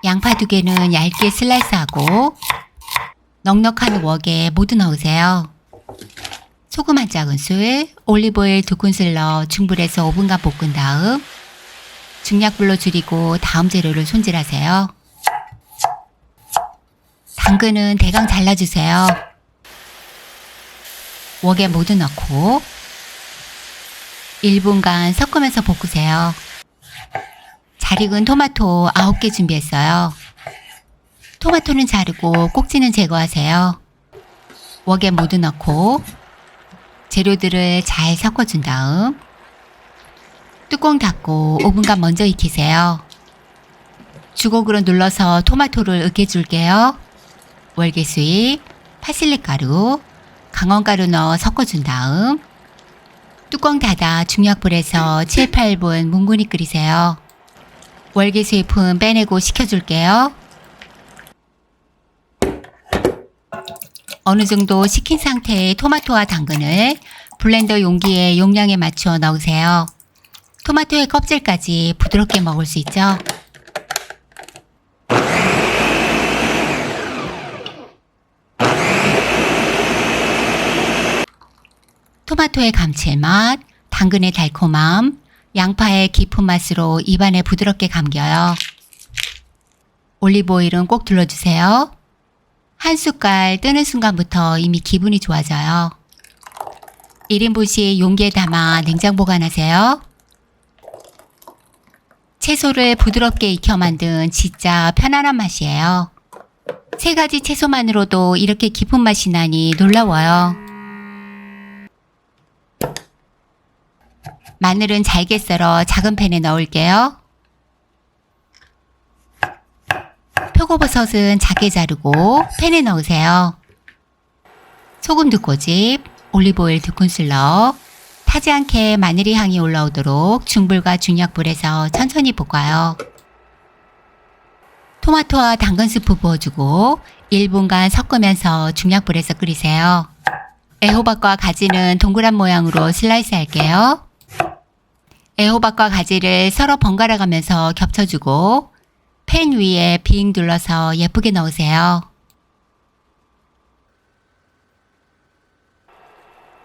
양파 2개는 얇게 슬라이스하고 넉넉한 웍에 모두 넣으세요. 소금 한 작은술, 올리브오일 2큰술 넣어 중불에서 5분간 볶은 다음 중약불로 줄이고 다음 재료를 손질하세요. 당근은 대강 잘라주세요. 웍에 모두 넣고 1분간 섞으면서 볶으세요. 잘 익은 토마토 9개 준비했어요. 토마토는 자르고 꼭지는 제거하세요. 웍에 모두 넣고 재료들을 잘 섞어준 다음 뚜껑 닫고 5분간 먼저 익히세요. 주걱으로 눌러서 토마토를 으깨줄게요. 월계수잎, 파슬리 가루, 강원가루 넣어 섞어준 다음 뚜껑 닫아 중약불에서 7, 8분 뭉근히 끓이세요. 월계수잎은 빼내고 식혀줄게요. 어느 정도 식힌 상태의 토마토와 당근을 블렌더 용기에 용량에 맞춰 넣으세요. 토마토의 껍질까지 부드럽게 먹을 수 있죠. 토마토의 감칠맛, 당근의 달콤함, 양파의 깊은 맛으로 입안에 부드럽게 감겨요. 올리브오일은 꼭 둘러주세요. 한 숟갈 뜨는 순간부터 이미 기분이 좋아져요. 1인분씩 용기에 담아 냉장 보관하세요. 채소를 부드럽게 익혀 만든 진짜 편안한 맛이에요. 3가지 채소만으로도 이렇게 깊은 맛이 나니 놀라워요. 마늘은 잘게 썰어 작은 팬에 넣을게요. 표고버섯은 작게 자르고 팬에 넣으세요. 소금 2꼬집, 올리브오일 2큰술 넣어 타지 않게 마늘의 향이 올라오도록 중불과 중약불에서 천천히 볶아요. 토마토와 당근 스프 부어주고 1분간 섞으면서 중약불에서 끓이세요. 애호박과 가지는 동그란 모양으로 슬라이스 할게요. 애호박과 가지를 서로 번갈아 가면서 겹쳐주고 팬 위에 빙 둘러서 예쁘게 넣으세요.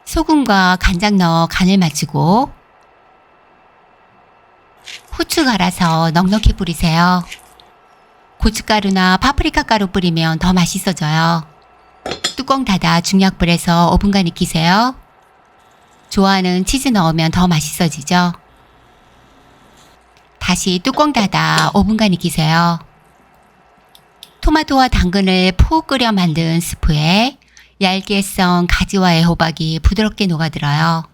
소금과 간장 넣어 간을 맞추고 후추 갈아서 넉넉히 뿌리세요. 고춧가루나 파프리카 가루 뿌리면 더 맛있어져요. 뚜껑 닫아 중약불에서 5분간 익히세요. 좋아하는 치즈 넣으면 더 맛있어지죠. 다시 뚜껑 닫아 5분간 익히세요. 토마토와 당근을 푹 끓여 만든 스프에 얇게 썬 가지와 애호박이 부드럽게 녹아들어요.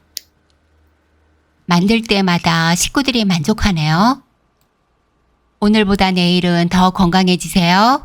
만들 때마다 식구들이 만족하네요. 오늘보다 내일은 더 건강해지세요.